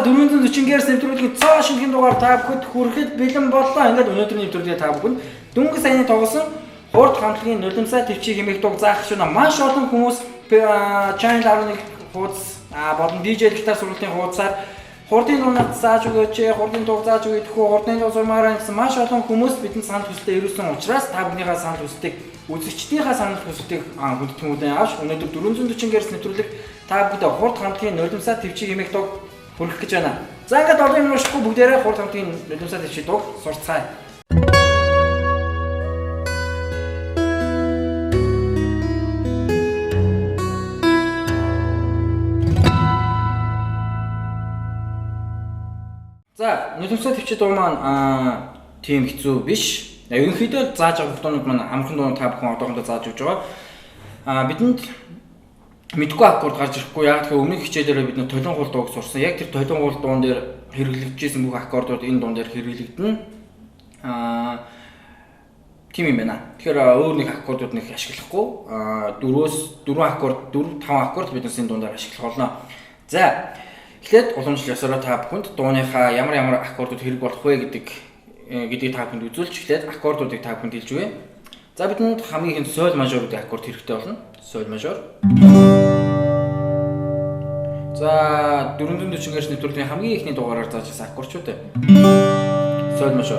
440 Гц нэвтрүүлгийн цоо шинэхэн дугаар та бүхэнд хүрэхэд бэлэн боллоо. Ингээд өнөөдрийн нэвтрүүлгээ та бүхэнд дөнгөж саяны тоглосон хурд хамтлагийн нулимсаа төвчийг хэмээх дуг заах шүүнэ маш олон хүмүүс Channel 11 хуудас болон DJ гитар сургалтын хуудасаар хурдын дуунаас зааж өгөөч, хурдын дуг зааж өгөх хүү, хурдын дуг зурмаараа гэсэн маш олон хүмүүс бидэнд санал хүсэлтэд ирүүлсэн учраас та бүхнийхээ санал хүсэлтийг үзэгчдийнхээ санал хүсэлтийг хүндэтгэн авч өнөөдөр 440 Гц нэвтрүүлэг та бүхэнд хурд хамтлагийн нулимсаа төвчийг хэмээх дуг хүргэх гэж байна. За ингээд олон юм уушгүй бүгдээрээ хурд хамтлагийн нулимсаа төвчийг дуг сурцгаая. За, нулимсаа төвчид дуу маань тийм хэцүү биш. Ерөнхийдөө зааж байгаа бүхтонууд маань амархан дуу та бүхэн одоохондоо зааж өгч байгаа. Бидэнд мэдгүй аккорд гарч ирэхгүй. Яг тэгэхээр өмнөх хичээлээрээ бид толон гол дууг сурсан. Яг тэр толон гол дуун дээр хэрэглэгдэжсэн бүх аккордууд энэ дуун дээр хэрэглэгдэнэ. Тийм юм байна. Тэгэхээр өөр нэг аккордууд нэг ашиглахгүй. 4 аккорд, 4-5 аккорд биднээс энэ дуун дээр ашиглах болно. За, эхлээд уламжлал ёсороо та бүхэнд дууныхаа ямар аккордууд хэрэг болох вэ гэдгийг та бүхэнд үзүүлж эхлээд аккордуудыг та бүхэнд хэлж өгье. За бидэнд хамгийн ихэнд соль мажор гэдэг аккорд хэрэгтэй болно. Соль мажор. За 440 Гц нэвтрүүлгийн хамгийн ихний дугаараар зааж байсан аккордчууд. Соль мажор.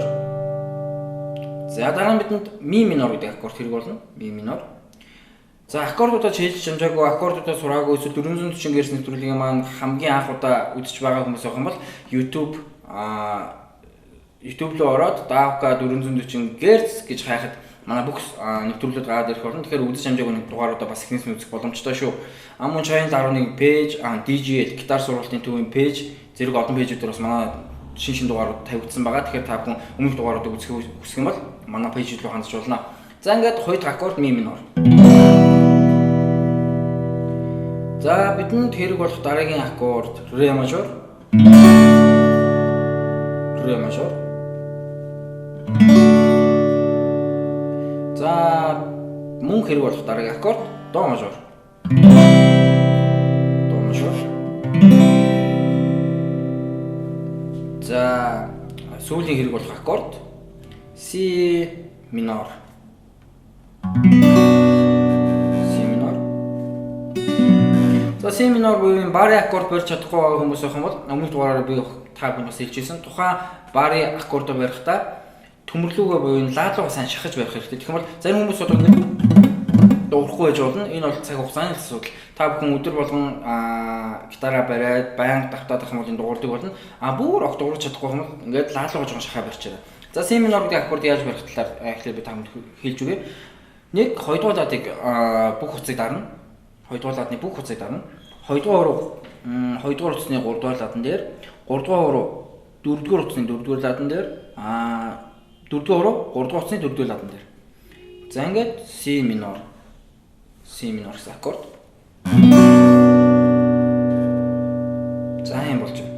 За дараа нь бидэнд ми минор гэдэг аккорд хэрэг болно. Ми минор. За аккордуудаа хийж чамжаагүй, аккордуудаа сураагүй эсвэл 440 Гц нэвтрүүлгийн маань хамгийн анх удаа үзэж байгаа хүмүүс байх юм бол YouTube руу ороод Davka 440 Гц гэж хайхад манай бүх нэвтрүүлгүүд гараад ирэх болно. Тэгэхээр үзэж чамжаагүй нэг дугааруудаа бас ихнээс нь үзэх боломжтой шүү. Мөн Channel 11 пэйж, DJ гитар сургалтын төвийн пэйж, зэрэг олон пэйжүүдээр бас манай шинэ дугаарууд тавигдсан байгаа. Тэгэхээр та бүхэн өмнөх дугааруудыг үзэх хүсэх юм бол манай пэйж рүү хандж болно. За ингээд хоёр дахь аккорд ми минор. За бидэнд хэрэг болох дараагийн аккорд ре мажор. Ре мажор. За мөн хэрэг болох дараагийн аккорд до мажор. До мажор. За сүүлийн хэрэг болох аккорд си минор. За си минор буюу бари аккорд барьж чадахгүй байгаа хүмүүс байх юм бол өмнөх дугаараар би та бүхэн бас хэлжсэн. Тухайн бари аккордоо барихдаа төмөрлөгөө буюу лаалуугаа сайн шахаж барих хэрэгтэй. Тэгэх юм бол зарим хүмүүс одоо дуурахгүй байж болно. Энэ бол цаг хугацааны асуудал. Та бүхэн өдөр болгон гитараа бариад баян давтаад ах юм бол энэ дуурдаг болно. Бүр огт дуурч чадахгүй юм бол ингээд лаалуугаа жоохон шахаа барьчаарай. За си минор гэдэг аккорд яаж барих талаар эхлээд би та бүхэнд хэлж өгье. Нэг хоёрдугаар ладыг бүх хуцыг дарна. Хоёрдугаар ладны бүх хуцыг дарна. Хоёрдугаар утасны 3-р ладан дээр, 3-р 4-р утасны 4-р ладан дээр, 4-р 3-р утасны 4-р ладан дээр. За ингээд си минор гэсэн аккорд. За юм болж байна.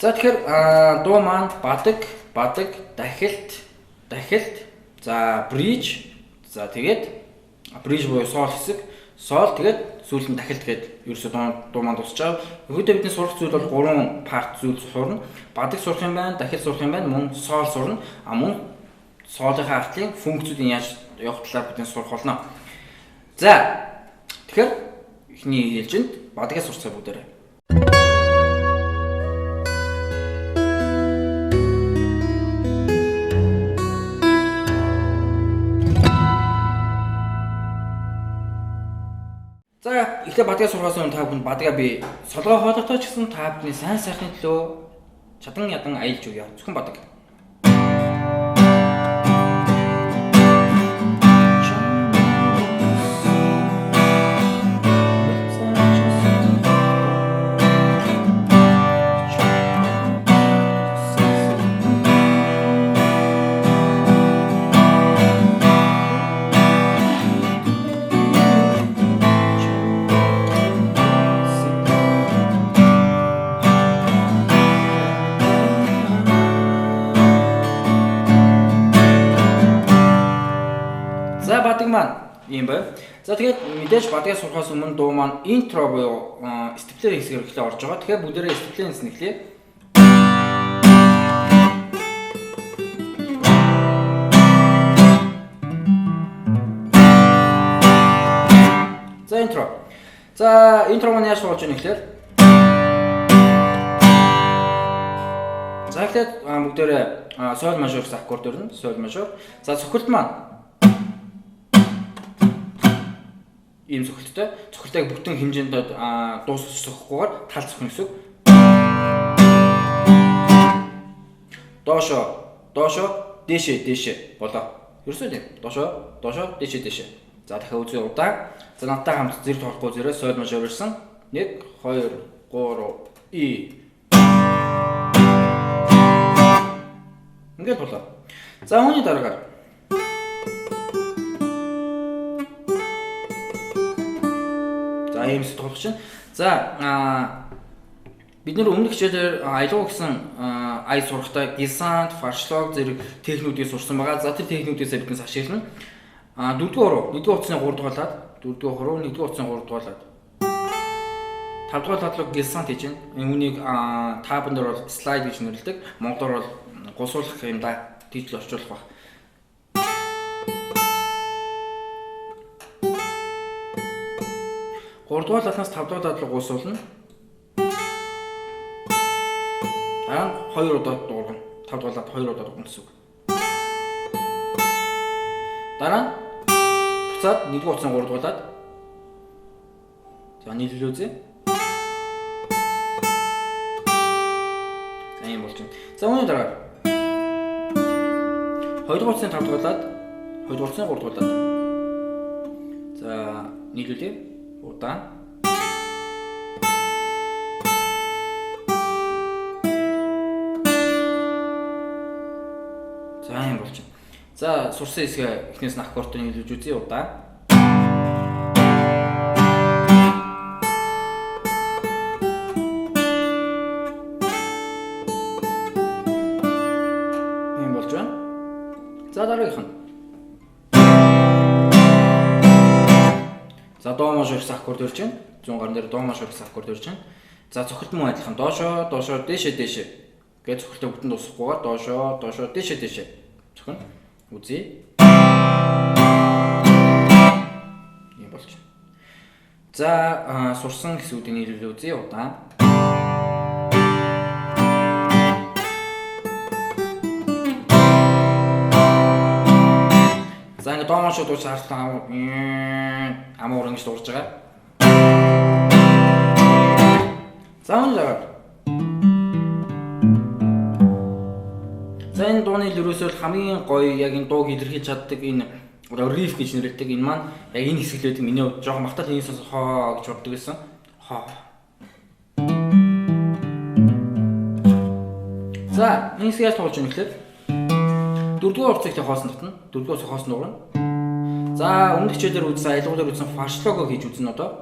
За тэгэхээр дуу маань бадаг, дахилт, за бриж, за тэгээд бриж буюу сол хэсэг, сол тэгээд сүүлд нь дахилт гээд ерөөсөө дуу маань дуусч байгаа. Өгөөдөө бидний сурах зүйл бол 3 парт зүйл сурна. Бадаг сурах юм байна, дахилт сурах юм байна, мөн сол сурна. Мөн соолынхаа артлын функцүүдийн яаж явах талаар бидний сурах болно. За тэгэхээр эхний хэлжинд бадагаас сурцгаа бүгдээрээ. За эхлээд бадгаа сурахаас өмнө та бүхэнд бадгаа би солгоо хоолойтой ч гэсэн та бүхний сайн сайхны төлөө чадан ядан аялж өгье. Зөвхөн бадаг. Ийм бай. За тэгээд мэдээж бадгаа сурахаас өмнө дуу маань интро буюу степлер хэсгээр эхлээ орж байгаа. Тэгэхээр бүгдээрээ степлерийн хэсэг эхлэе. За интро. За интро маань яаж болж байгаа нэхлээр. За эхлээд бүгдээрээ соль мажор аккорд өрнө. Соль мажор. За цохилт маань ийм цохилттой. Цохилтыг бүтэн хэмжээнд дуусчихгүйгээр тал цохно гэсэн. Доошо, дээшээ болоо. Ерөөсөө тийм. Доошо, дээшээ. За дахиад үзье удаан. За надтай хамт зэрэг тоолохгүй зэрэг соль мажор ирсэн. 1 2 3 и. Ингээд болоо. За үүний дараагаар за ийм тоглох чинь. За бид нэр өмнөх хичээлээр аялуу гэсэн ай сурахтаа гисант, фаршлог зэрэг техникүүдийг сурсан байгаа. За тэр техникүүдээс биднээс ашиглана. 4-р хуруу, 1-р утасны 3 дугаар лад, 4-р хуруу, 1-р утасны 3 дугаар лад. 5-р ладлог гисант хийж байна. Үүнийг таабан дээр бол слайд гэж нэрлэдэг. Монголоор бол гусуулах юм да. Тийж л орчуулах баг. 3 дугаар ладнаас 5 дугаар лад руу гусуулна. 2 удаа дуургана. 5 дугаар лад 2 удаа дуургана гэсэн үг. Дараа нь буцаад 1-р утасны 3 дугаар лад. За нийлүүл үзье. За юм болж байна. За үүний дараа 2-р утасны 5 дугаар лад, 2-р утасны 3 дугаар лад. За нийлүүлээ. Удаан. За юм болж байна. За сурсан хэсгээ эхнээс нь аккордыг нийлүүлж үзье удаан. Юм болж байна. За дараагийнх нь. За до мажор аккорд өрж байна. 100 гар дээр до мажор аккорд өрж байна. За цохилт мөн адилхан доошо, дээшээ. Гэж цохилтыг бүтэн дуусгахгүйгээр доошо, дээшээ. Цохино. Үзье. Юм болж байна. За сурсан хэсгүүдийг нийлүүлээ үзье удаан. За ингэ до мажор дууч хартаа амуур ингэж дуурж байгаа. За үнээр. За энэ дууны ерөөсөө хамгийн гоё яг энэ дууг илэрхийлж чаддаг энэ риф гэж нэрлэдэг энэ маань яг энэ хэсэг л байдаг. Миний хувьд жоохон мартал энэ сонсох хоо гэж боддог байсан. Хоо. За энэ хэсгээс тоглож байна гэхэлээ. 4-р утсыг хоосон татна. 4-р утсыг хоосон дуурна. За өмнөх хичээлээр үзсэн аялгуудаар үзсэн фаршлогоо хийж үзнэ одоо.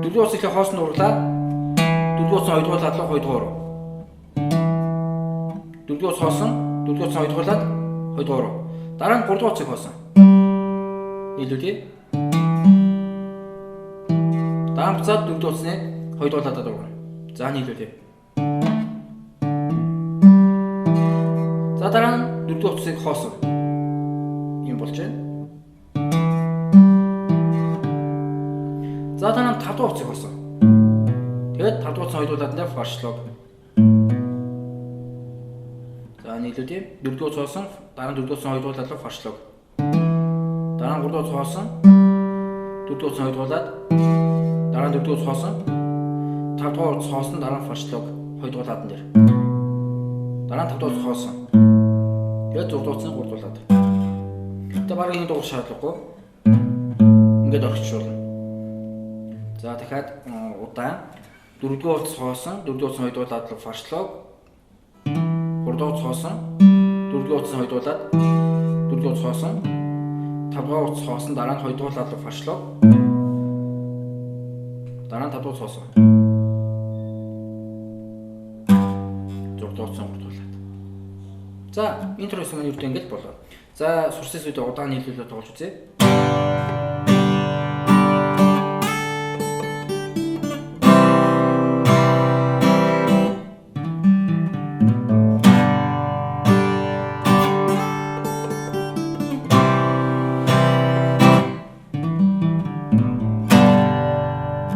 4-р утсыг хоосон дуурлаад 4-р утсаа 2 дугаар лад 2 дугаар. 4-р утас хоосон, 4-р утсаа 2 дугаар лад 2 дугаар. Дараа нь 3 дугаар утсыг хоосон. Нийлүүлээ. Дараа нь буцаад 4-р утасны 2 дугаар ладад дуурна. За нийлүүлээ. За дараа нь 4-р утсыг хоосон. Ийм болж байна. За дараа нь 5-р утсыг хоосон. Тэгээд 5-р утсны 2 дугаар ладанд фаршлог. За нийлүүлээ. 4-р утас хоосон, дараа нь 4-р утсны 2 дугаар ладанд фаршлог. Дараа нь 3-р утас хоосон, 4-р утсны 2 дугаар лад. Дараа нь 4-р утас хоосон, 5-р утас хоосон, дараа нь фаршлог 2 дугаар ладан дээр. Дараа нь 5-р утас хоосон. Тэгээд 6-р утасны 3 дугаар лад. Тэгээд бараг энэ дугаар шаардлагагүй. Ингээд орчуулна. За дахиад удаан 4-р утас хоосон, 4-р утасны 2 дугаар лад руу фаршлог. 3-р утас хоосон, 4-р утасны 2 дугаар лад. 4-р утас хоосон, 5-р утас хоосон, дараа нь 2 дугаар лад руу фаршлог. Дараа нь 5-р утас хоосон. 6-р утасны 3 дугаар лад. За интро хэсэг маань юу гэдэг ингэж болоо. За сурсан зүйлээ удаан нийлүүлээд тоглож үзье.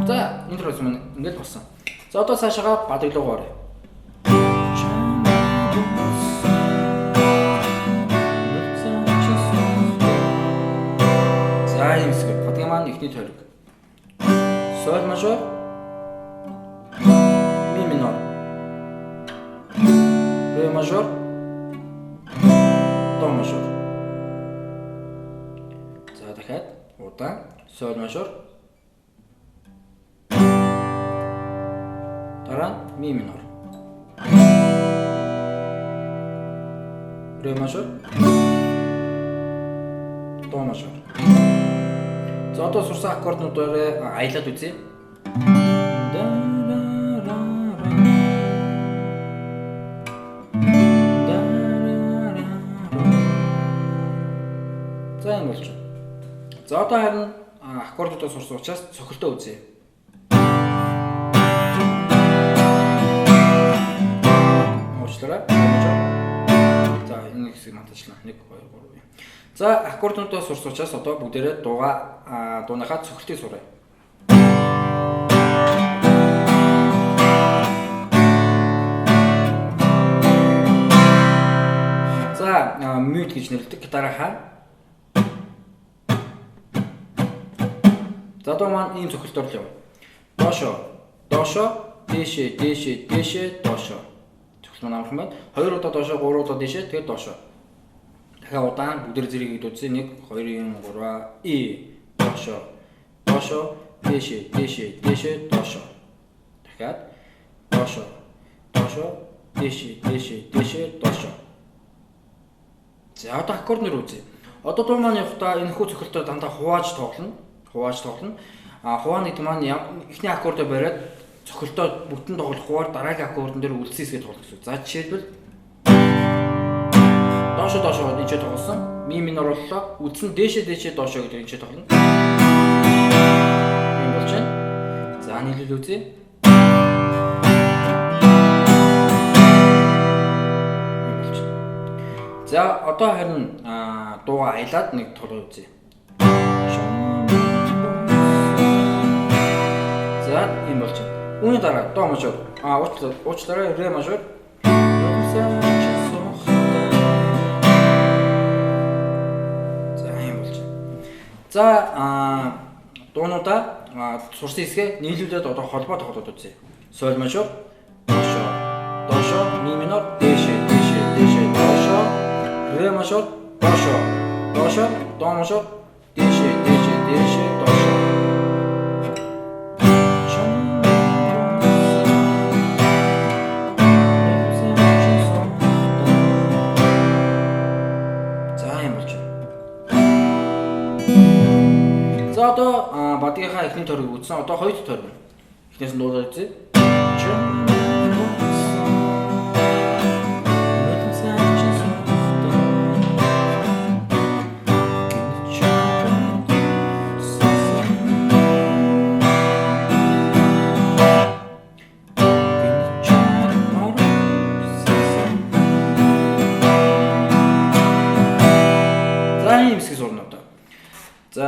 За энэ төрөс мөн ингээд болсон. За одоо цаашаа бадглуугаар. За юм шиг бадгийн маань ихний тойрог. Соль мажор, ми минор, ре мажор, до мажор. За дахиад удаан соль мажор. Дараа ми минор. Ре мажор. До мажор. За одоо сурсан аккорднуудаараа аялаад үзье. За энэ болж байна. За одоо харин аккордуудаа сурсан учраас цохилтоо үзье. Уучлаарай. За энэ хэсэг мантачлаа. 1 2 3. За аккорднуудаа сурсан учраас одоо бүгдээрээ дууныхаа цохилтыг суръя. За мьют гэж нэрлэдэг гитарынхаа. За одоо маань ийм цохилтоор л явна. Дошо, дошо, дэшэ, дэшэ, дэшэ, дошо. Цохилт маань амархан байна. 2 удаа дошо, 3 удаа дэшэ, тэгээд дошо. Дахиад удаан бүгдэр зэрэг үзье. 1 2 3 и дошо, дошо, дэшэ, дэшэ, дэшэ, дошо. Дахиад дошо, дошо, дэшэ, дэшэ, дэшэ, дошо. За одоо аккорднэр үзье. Одоо дуу маань явахдаа энэ хүү цохилтоо дандаа хувааж тоглоно. Хувааны гэдэг маань эхний аккордоо бариад цохилтоо бүтэн тоглох хуваар дараагийн аккордон дээр үлдсээс гэж тоглох гэсэн. За жишээлбэл дошо дошо гэж тоглосон. Ми минор боллоо. Үлдсэн дэшэ дэшэ дошо гэдэг энэ тоглоно. Ийм болж байна. За нийлүүл үзье. За одоо харин дууга аялаад нэг тоглож үзье. За ийм болж байна. Үүний дараа до мажор. Уучлаарай ре мажор. За ийм болж байна. За дуунуудаа сурсан хэсгээ нийлүүлээд одоо холбоо тоглоод үзье. Соль мажор, дошо, дошо, ми минор, дэшэ, дэшэ, дэшэ, дошо, ре мажор, дошо, дошо, до мажор, дэшэ, дэшэ, дэшэ, дошо. За одоо бадгийнхаа эхний тойрог үзсэн. Одоо хоёр дахь тойрог. Эхнээс нь дуулаад үзье. За ийм хэсэг сурна одоо. За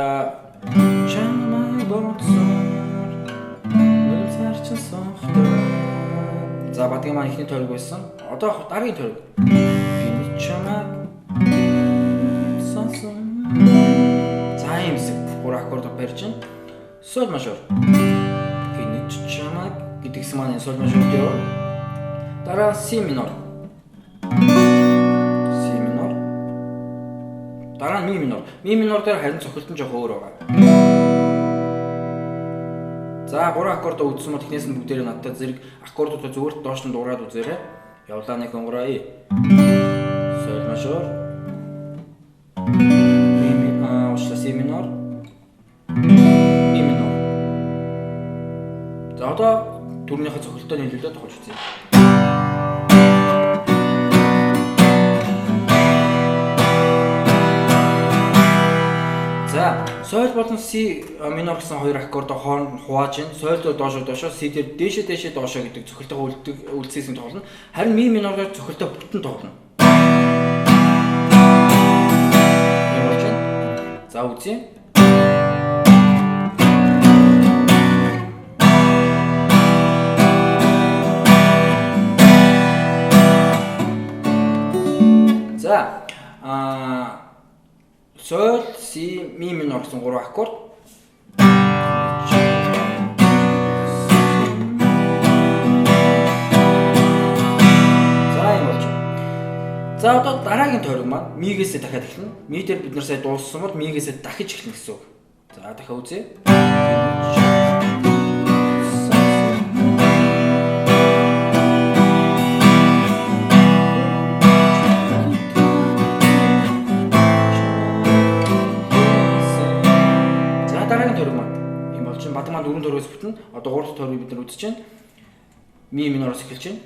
За бадгийн маань ихний тойрог байсан. Одоо дараагийн тойрог. За ийм хэсэг 3 аккорд барьж байна. Соль мажор. Гинэч чамаг гэдэг хэсэг маань соль мажор дээр. Дараа си минор. Си минор. Дараа ми минор. Ми минор дээр харин цохилт нь жоох өөр байгаа. За 3 аккорд үзсэн мод эхнээс нь бүгдээрээ надад зэрэг аккордуудаа зүгээр доош нь дуурайд үзээрэй. Явлаа нэг онгороо. Соль мажор. Ми минор, си минор. Ми минор. За одоо түрнийхээ цохилтоо нийлүүлээд тоглож үзье. За соёл болон си минор гэсэн хоёр аккордоо хооронд нь хувааж ин соёлоо доошоо си дээр дээшээ доошоо гэдэг цохилтойгоо үлдсэйсийн тоглоно. Харин ми минороор цохилтой бүтэн тоглоно. Ямарч байна. За үзье. За соёл си ми минор гэсэн гурван аккорд. За одоо дараагийн тойрог маань мигээсээ дахиад эхэлнэ. Ми дээр бид нар сая дууссан бол мигээсээ дахиж эхэлнэ гэсэн үг. За дахиад үзье. За дараагийн тойрог маань юм бол чинь бадаг маань дөрвөн тойрогоос бүтэн. Одоо гурав дахь тойргийг бид нар үзэж байна. Ми минороос эхэлж байна.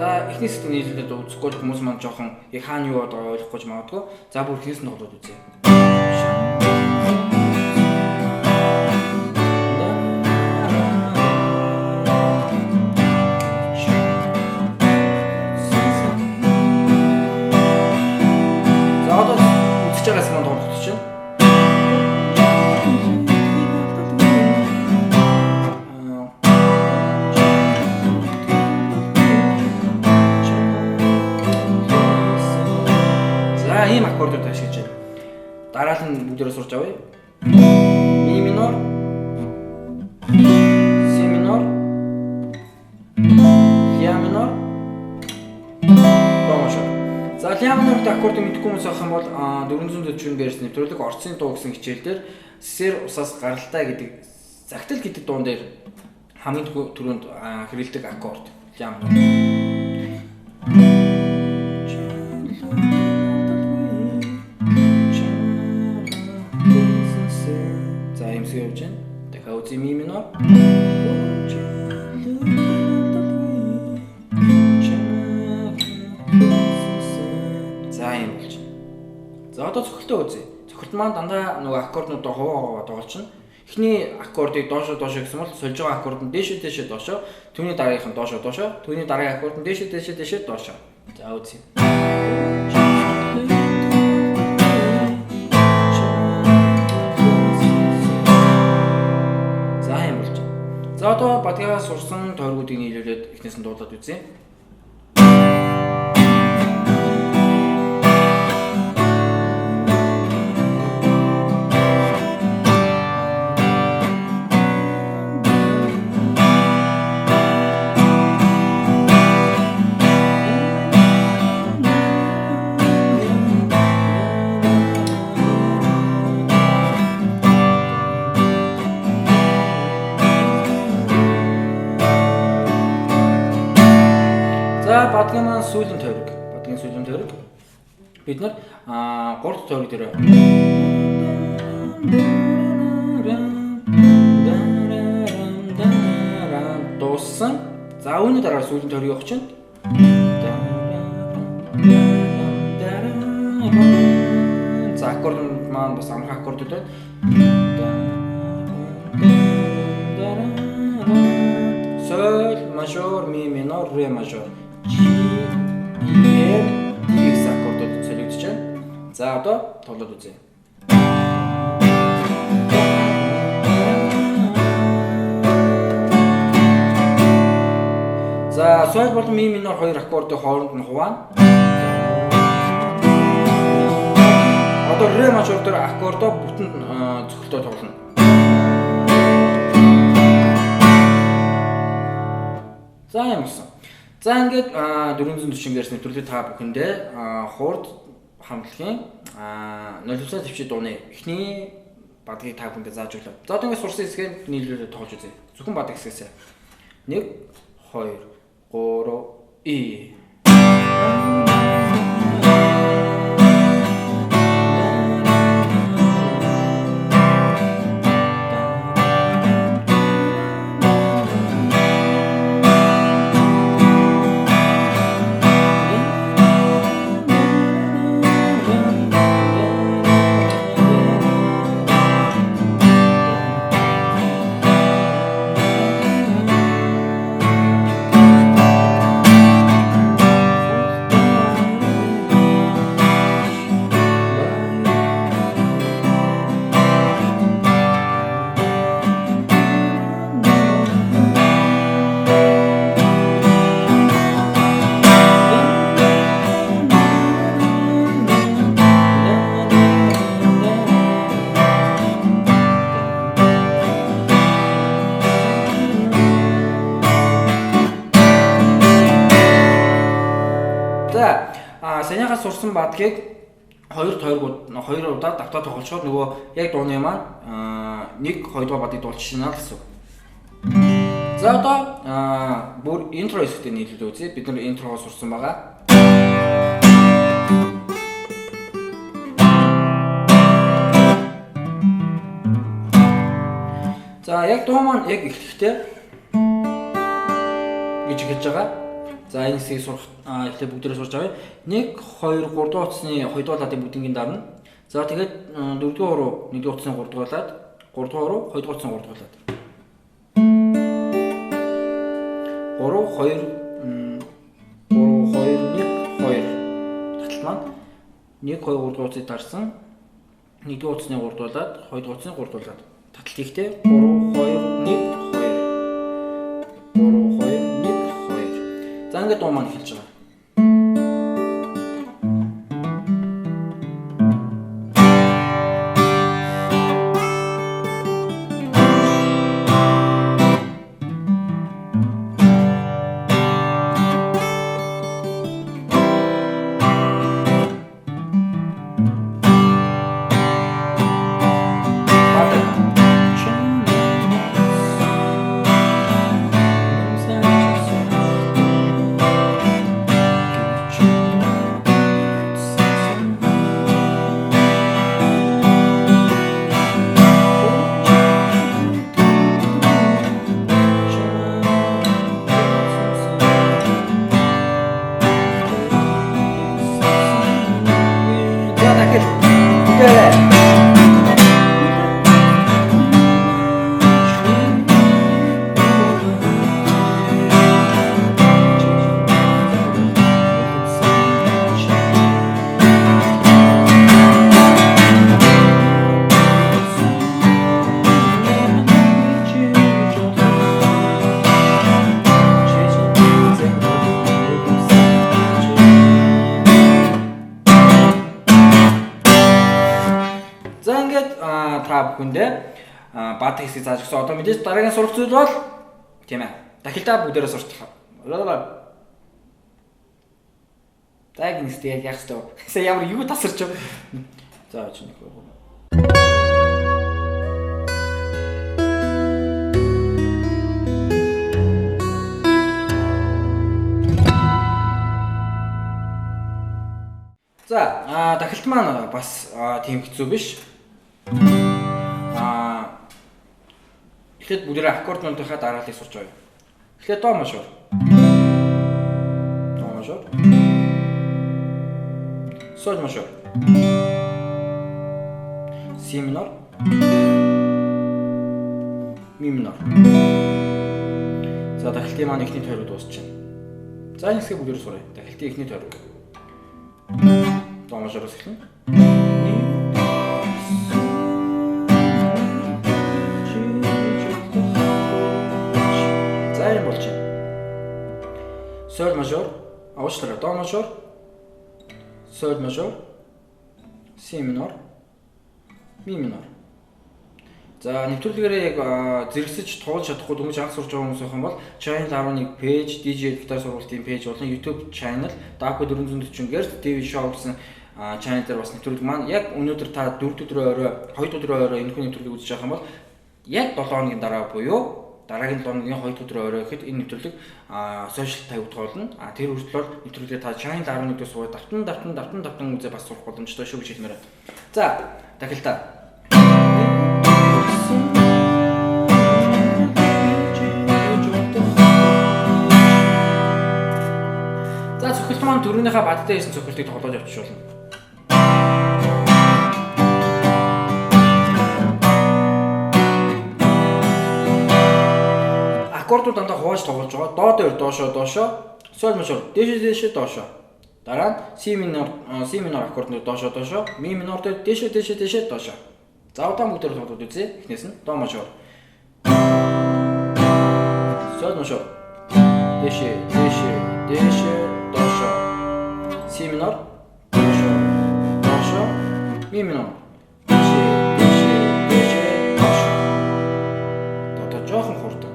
За эхний хэсэг нийлүүлээд үзэхгүй хүмүүс маань жоохон яг хаана юу байгааг ойлгохгүй ч магадгүй. За бүр эхнээс нь тоглоод үзье. За одоо үзэж байгаас маань тоглох гэж байна. Ийм аккордууд ашиглаж байна. Дараал нь бүгдээрээ сурч авъя. Ми минор, си минор, ля минор, до мажор. За ля минорт аккордыг мэдэхгүй хүмүүс авах юм бол 440 Гц нэвтрүүлэг орцын дуу гэсэн хичээлдэр сэр усаас гаралтай гэдэг загтал гэдэг дуун дээр хамгийн түрүүнд хэрэглэдэг аккорд ля минор. Явж байна. Дахиад үзье ми минор. За юм болж байна. За одоо цохилтоо үзье. Цохилт маань дандаа нөгөө аккорднуудаа хуваа тоглолчихно. Эхний аккордыг доошоо гэсэн бол сольж байгаа аккорд нь дээшээ доошоо, түүний дараагийнх нь доошоо, түүний дараагийн аккорд нь дээшээ доошоо. За үзье. За одоо бадгаас сурсан тойргуудыг нийлүүлээд эхнээс нь дуулаад үзье. За бадгийн маань сүүлийн тойрог. Бадгийн сүүлийн тойрог. Бид нар 3 дахь тойрог дээр дууссан. За үүний дараа сүүлийн тойрог явах чинь. За аккорд маань бас амархан аккордууд байна. Соль, мажор, ми минор, ре мажор. G, E, X аккордууд солигдож байна. За одоо тоглоод үзье. За соль болон ми минор хоёр аккордын хооронд нь хуваана. Одоо ре мажор дээр аккордоо бүтэн цохилтоо тоглоно. За юм болсон. За ингээд 440 Гц нэвтрүүлэг та бүхэндээ хурд хамтлагийн 0.5 төвчид дууны эхний бадгийг та бүхэндээ зааж өглөө. За одоо ингээд сурсан хэсгээ нийлүүлээд тоглож үзье. Зөвхөн бадаг хэсгээс 1 2 3 И сурсан бадгийг хоёр удаа давтаа тоглолцоход нөгөө яг дууны маань 1 2 дугаар бадыг дуулчихна л гэсэн үг. За одоо бүр интро хэсэгтээ нийлүүлээ үзье. Бид нар интрогоо сурсан байгаа. За яг дуу маань яг эхлэхдээ гэж хэлж байгаа. За энэ хэсгийг сурах эхлээ бүгдээрээ сурч авъя. 1 2 3 дугаар утасны 2 дугаар ладын бүдингийн дарна. За тэгээд 4 дугаар руу 1 дугаар утасны 3 дугаар лад, 3 дугаар руу 2 дугаар утасны 3 дугаар лад. 3 2 1 2 таталт маань 1 2 3 дугаар утсыг дарсан. 1 дугаар утасны 3 дугаар лад, 2 дугаар утасны 3 дугаар лад. Таталт хийхдээ 3 2 1 2 3 2 1 2. За ингээд дуу маань эхэлж байгаа. Та бүхэндээ бат хэсгийг зааж өгсөн. Одоо мэдээж дараагийн сурах зүйл бол тийм ээ. Дахилтаа бүгдээрээ сурчих. Таг нэст яг яах вэ? Сая ямар юу тасарч вэ? За очно нөхөө. За дахилт маань бас тийм хэцүү биш. Эхлээд бүгдээ аккорднуудынхаа дарааллыг сурч авъя. Эхлээд до мажор. До мажор. Соль мажор. Си минор. Ми минор. За дахилтын маань эхний тойрог дуусчихна. За энэ хэсгийг бүгдээ суръя. Дахилтын эхний тойрог. До мажороос эхэлнэ. Соль мажор, уучлаарай, до мажор, соль мажор, си минор, ми минор. За нэвтрүүлгээрээ яг зэрэгсэж туулж чадахгүй дөнгөж анх сурч байгаа хүмүүс байх юм бол Channel 11 пэйж, DJ гитар сургалтын пэйж болон YouTube channel Daco 440 Hz TV show гэсэн channel дээр бас нэвтрүүлэг маань яг өнөөдөр та 4 өдрөө орой, 2 өдрөө орой энэ хүн нэвтрүүлгийг үзэж байгаа юм бол яг 7 хоногийн дараа буюу дараагийн 7 хоногийн 2 өдрөө орой гэхэд энэ нэвтрүүлэг сошиал тавигдах болно. Тэр хүртэл нэвтрүүлгээ та Channel 11-ээс суугаад давтан үзээ бас сурах боломжтой шүү гэж хэлмээр. За, дахилтаа. За, цохилт маань дөрөвнийхээ бадтай хийсэн цохилтыг тоглож явчих болно. Аккордууд дандаа хувааж тоглож байгаа. До дээр доошоо, соль мажор, дээшээ доошоо. Дараа нь си минор аккорднууд доошоо, ми минор дээр дээшээ доошоо. За удаан бүгдээр тоглоод үзье. Эхнээс нь до мажор. Соль мажор. Дээшээ, доошоо. Си минор, доошоо, ми минор. Дээшээ, доошоо. Одоо жоохон хурдан.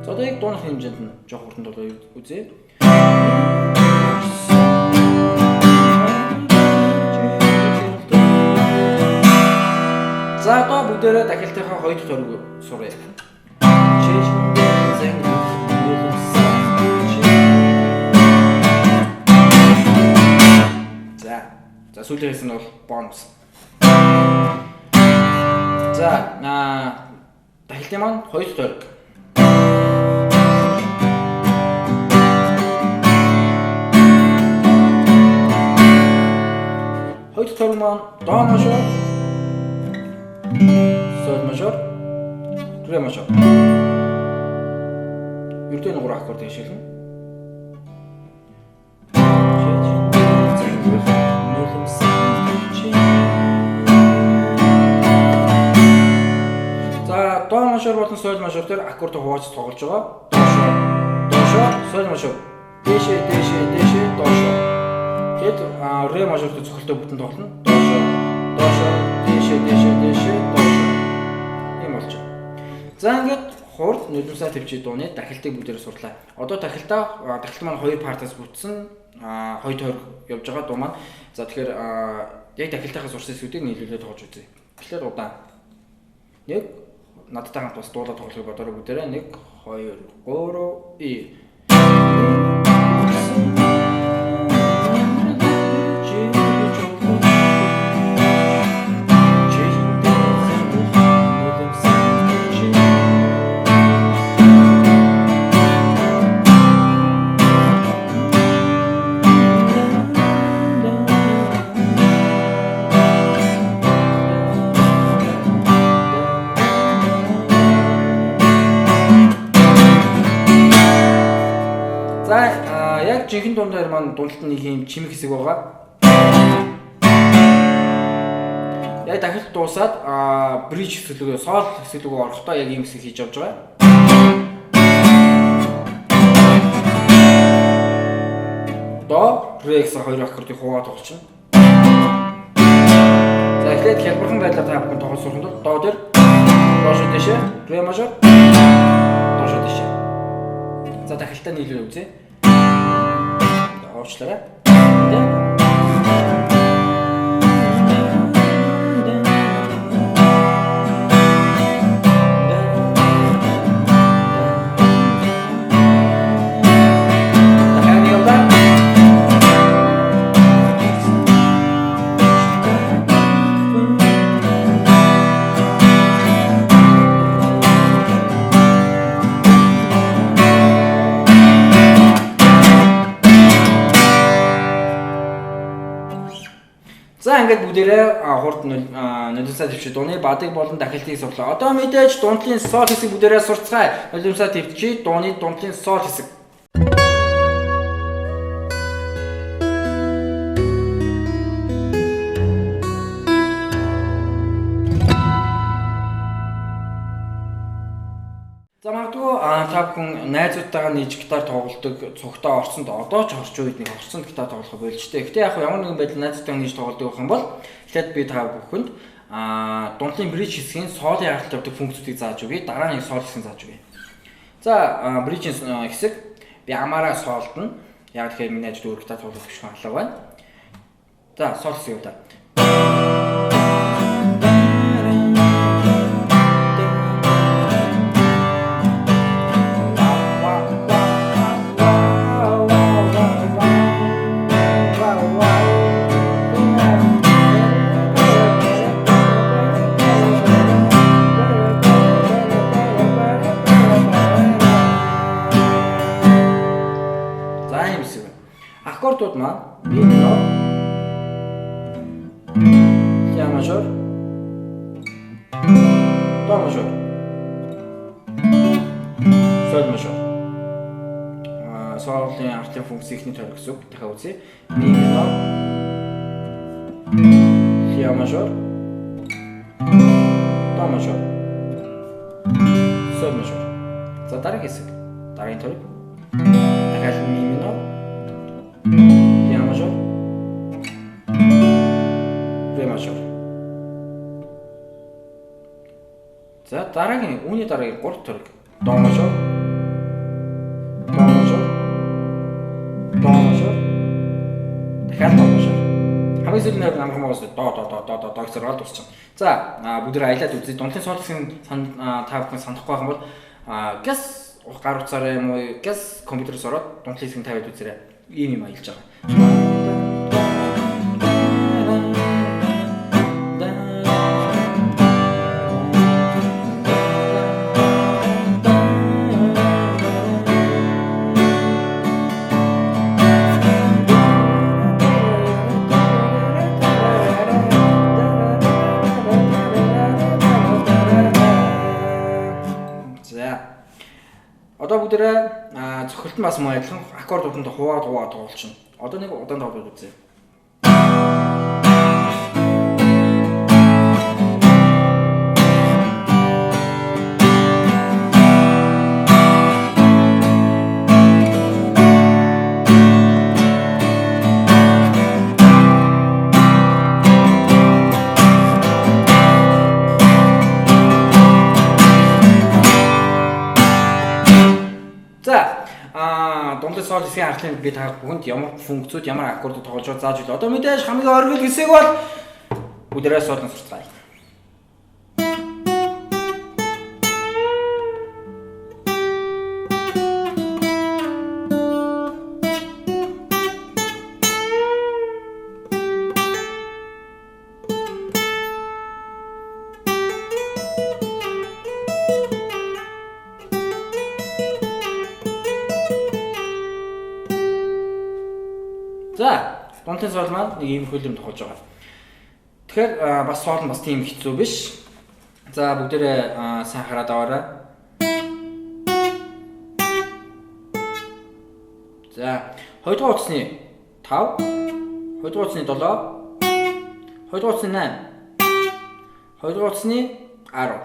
За одоо яг дууны хэмжээнд нь жоох хурдан толгой үзье. За одоо бүгдээрээ дахилтынхаа хоёр дахь тойрог суръя. За сүүлээс нь бол бонус. За дахилтын маань хоёр дахь тойрог. Хоёр дахь тойрог маань до мажор, соль мажор, ре мажор. Ердөө нэг 3 аккорд хэвшээлнэ. За до мажор болон соль мажор дээр аккорд хувааж тоглож байгаа. Доошо, соль мажор. Дэшээ, доошо. Тэгэд ре мажор дээр цогцолтой бүтэн тоглоно. Доошо, дэшээ, доошо. Ийм болж байна. За ингээд хурд нулимсаа төвчий дууны дахилтыг бүгдээрээ сурлаа. Одоо дахилт маань хоёр партаас бүтсэн. Хоёр тойрог явж байгаа дуу маань. За тэгэхээр яг дахилтынхаа сурсан хэсгүүдийг нийлүүлээд тоож үзье. Тэгэхээр удаан. Нэг надтай хамт бас дуулаад тоглохыг бодороо бүгдээрээ 1 2 3 и яг жинхэнэ дундаар маань дундалт нэг юм чимэг хэсэг байгаа. Яг дахилт дуусаад бридж хэсэг рүү сол хэсэг рүү орохдоо яг ийм хэсэг хийж явж байгаа. До ре гэсэн хоёр аккордыг хуваа тоглочихно. За эхлээд хялбархан байдлаар та бүхэн тоглож сурах нь до дээр доошо дэшээ ре мажор доошо дэшээ. За дахилтаа нийлүүлээ үзье. Уучлаарай. За ингээд бүгдээрээ хурд нулимсаа төвчий дууны бадыг болон дахилтыг сурлаа. Одоо мэдээж дундлын сол хэсэг бүгдээрээ сурцгаая. Нулимсаа төвчий дууны дундлын сол хэсэг. За магадгүй та бүхэн найзуудтайгаа нийж гитар тоглодог цогтоо орсонд одоо ч орч үед нэг орсонд гитар тоглох байлжтэй. Гэтэ яг ямар нэгэн байдлаар найзуудтайгаа нийж тоглодог байх юм бол эхлээд би та бүхэнд дундлын бридж хэсгийн соолын харалт явдаг функцүүдийг зааж өгье. Дараа нь соол хэсгийг зааж өгье. За брижийн хэсэг би амаараа соолдно. Яг тэгэхээр миний ажил өөр гитар тоглох биш алга байна. За соол хэсэг удаа. Аккордууд маань ми минор, ля мажор, до мажор, соль мажор. Соолын артын функц ихний тойрог гэсэн үг. Дахиад үзье. Ми минор, ля мажор, до мажор, соль мажор. За дараагийн хэсэг. Дараагийн тойрог. Дахиад ми минор, ля мажор, ре мажор. За дараагийн үүний дараагийн 3 тойрог до мажор, дахиад болгоно. Хамгийн сүүлийн нойр амархан моос доо гэсээр бол дуусчихна. За бүгд аялаад үзье. Дундлын суулгын та бүхэн санахгүй байх юм бол газ гар утсаараа юм уу газ компьютероос ороод дундлын хэсгийг тавиад үзээрэй. Ийм юм аялж байгаа. Одоо бүгдээрээ цохилтон бас муу адилхан аккордууданд хуваад тоглолчихно. Одоо нэг удаан тоглоод үзье. Дундлын соол хэсгийн аргалын би та бүхэнд ямар функцүүд ямар аккордууд тоглож байгаа зааж өгье. Одоо мэдээж хамгийн оргил хэсэг бол бүгдээрээ соолон сурцгаая. За, дундлын соол маань нэг ийм хөлөм тоглож байгаа. Тэгэхээр бас соол нь бас тийм хэцүү биш. За, бүгдээрээ сайн хараад аваарай. За, 2 дугаар утасны 5, 2 дугаар утасны 7, 2 дугаар утасны 8, 2 дугаар утасны 10.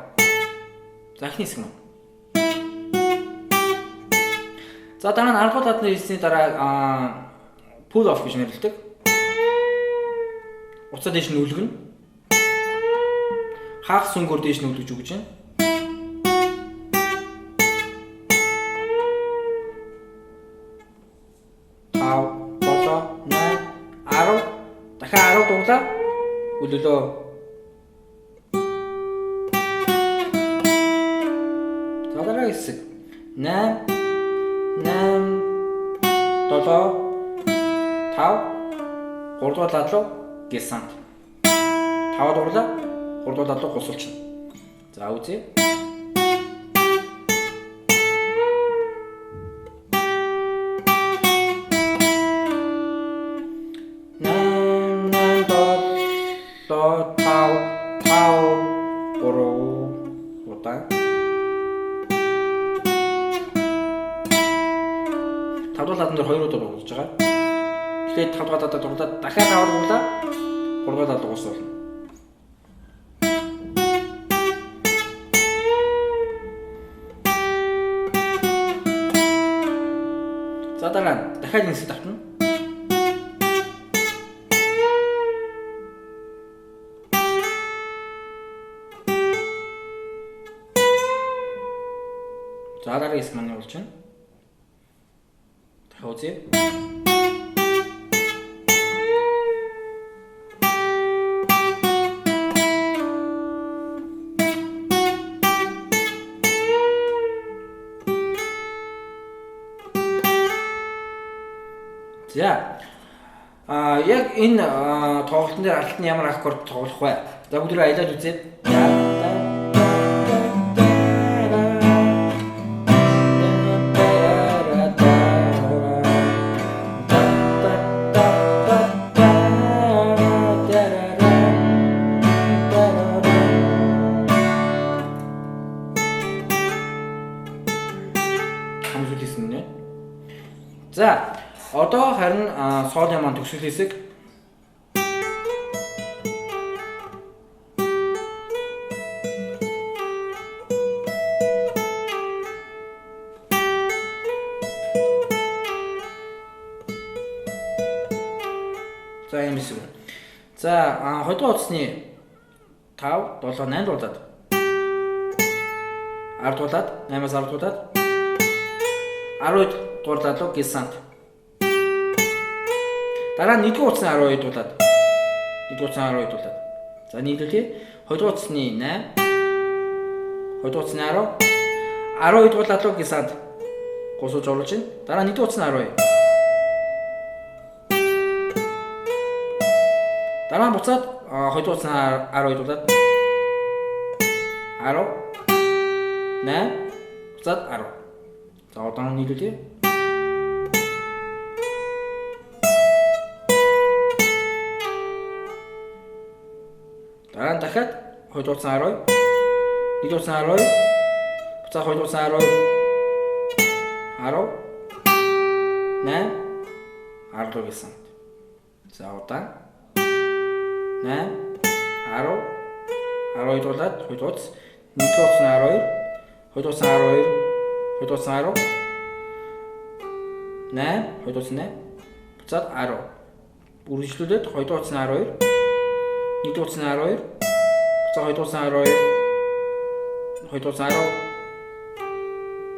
За, ихний хэсэг маань. За, дараа нь 10 дугаар татны хэлсний дараа pull off гэж нэрлэдэг. Уцаа дээш нь үлгэн. Хаах сүнгөр дээш нь үлгэж өгч байна. Тав, 7, 8, 10. Дахиад 10 дуглаа. Үлэлөө. За дараа хэсэг. 8, 7 5 3 дугаар дадлуу гэлсант 5 дугарлаа 3 дугаар дадлуу гусалчихна. За үзье. Тавдуулаад энэ 2 удаа болж байгаа. Тэгээд 5 дугаар дурлаад дахиад 5 дурлаа 3 дугаар дадлуу гусуулна. За дараа дахиад энэ хэсэг давтна. За дараа хэсэг маань явуулж байна. Хөөцөө. За яг энэ тоглолтын дээр алтны ямар аккорд тоглох вэ? За бүгдээ аялаад үзье. За одоо харин соолын маань төгсгөл хэсэг. За юм хэсэг. За 2 дугаар утасны 5, 7, 8 дуулаад 10 дуулаад 8-аас 10 дуулаад 10 дурлалуу гэлсант. Дараа нь нэгдүгээр утасны 12 дуулаад. Нэгдүгээр утасны 12 дуулаад. За нийлүүлээ. Хоёрдугаар утасны 8. Хоёрдугаар утасны 10. 12 дуулаад л гисаад госож оруулж байна. Дараа нэгдүгээр утасны 12. Дараа нь буцаад хоёрдугаар утасны 12 дуулаад 10. 8. Буцаад 10. За одоо нийлүүлээ. Дараа нь дахиад хоёрдугаар утасны 12. Нэгдүгээр утасны 12. Буцаад хоёрдугаар утасны 12. 10. 8. 10 гэсэн. За удаан. 8. 10. 12 дуулаад хоёрдугаар утас. Нэгдүгээр утасны 12. Хоёрдугаар утасны 12. Хоёрдугаар утасны 10. 8. Хоёрдугаар утасны 8. Буцаад 10. Үргэлжлүүлээд хоёрдугаар утасны 12. Нэгдүгээр утасны 12. Буцаад хоёрдугаар утасны 12. Хоёрдугаар утасны 10.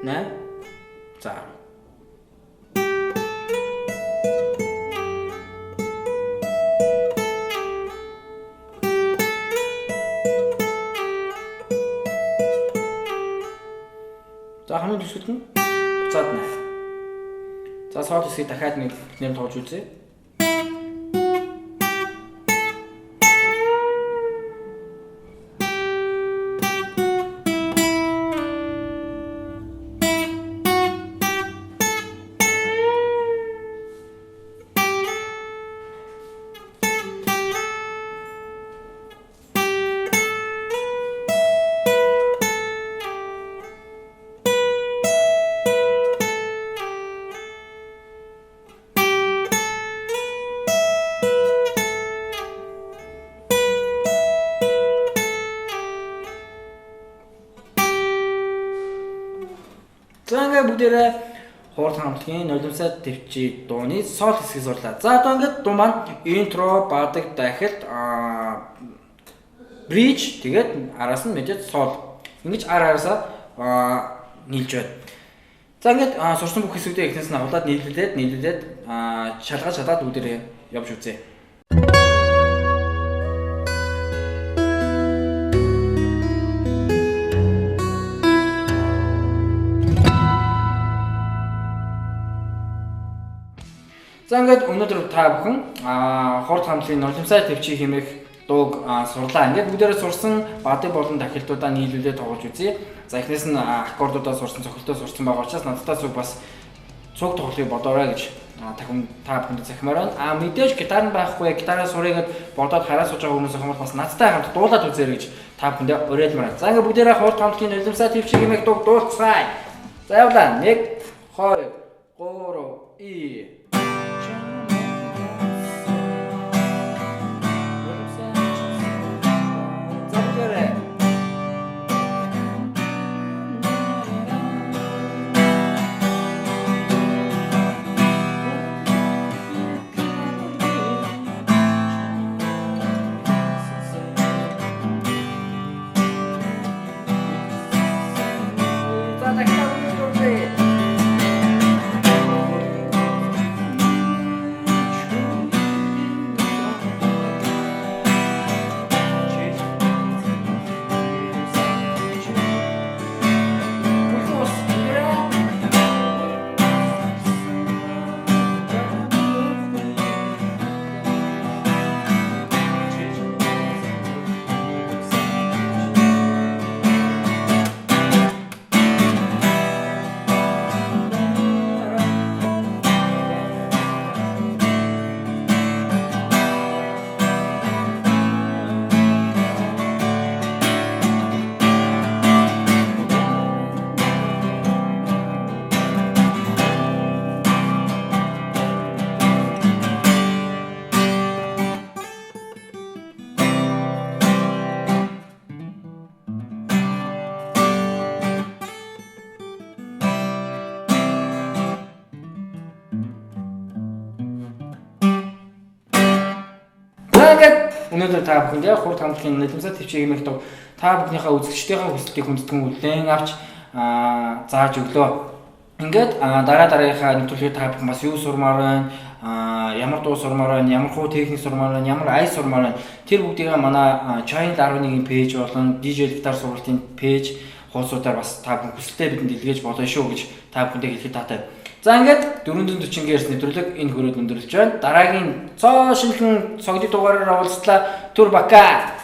8. За. За хамгийн төсөлд нь буцаад 8. За соод хэсгийг дахиад нэг нэм тоож үзье. За ингээд бүгдээрээ хоол хамтлагийн нулимсаа төвчий дууны сол хэсгийг сурлаа. За одоо ингээд дуу маань интро, бадаг, дахилт, бридж тэгээд араас нь мэдээд сол. Ингэж араасаа нийлж байна. За ингээд сурсан бүх хэсгүүдээ эхнээс нь аваад нийлүүлээд шалгаад бүгдээрээ явж үзье. За ингээд өнөөдөр та бүхэн хорт хамтлагийн нулимсаа төвчий хэмээх дууг сурлаа. Ингээд бүгдээрээ сурсан бадаг болон дахилтуудаа нийлүүлээд тоглож үзье. За эхнээс нь аккордуудаа сурсан, цохилтоо сурсан байгаа учраас надтай цуг бас цуг тоглохыг бодоорой гэж та бүхэнд захимаар байна. Мэдээж гитар нь байхгүй, гитараа сурыгээд бодоод хараа сууж байгаа хүмүүс хүмүүс бас надтай хамт дуулаад үзээрэй гэж та бүхэнд уриалмаар. За ингээд бүгдээрээ хорт хамтлагийн нулимсаа төвчий хэмээх дууг дуулцгаая. За явлаа. 1 2 3 и өнөөдөр та бүхэндээ хурд хамтлагийн нулимсаа төвчий хэмээх дуу та бүхнийхээ үзэгчдийнхээ хүсэлтийг хүндэтгэн хүлээн авч зааж өглөө. Ингээд дараагийнхаа нэвтрүүлгээр та бүхэн бас юу сурмаар байна, ямар дуу сурмаар байна, ямар хуу техник сурмаар байна, ямар ай сурмаар байна. Тэр бүгдийг манай Channel 11-ийн пэйж болон DJ гитар сургалтын пэйж хуудасуудаар бас та бүхэн хүсэлтээ бидэнд илгээж болно шүү гэж та бүхэндээ хэлэхэд таатай. За ингээд 440 ГГц нэвтрүүлэг энэ хүрээд өндөрлөж байна. Дараагийн цоо шинхэн цогцлог дугаараар уулзлаа. Түр бака.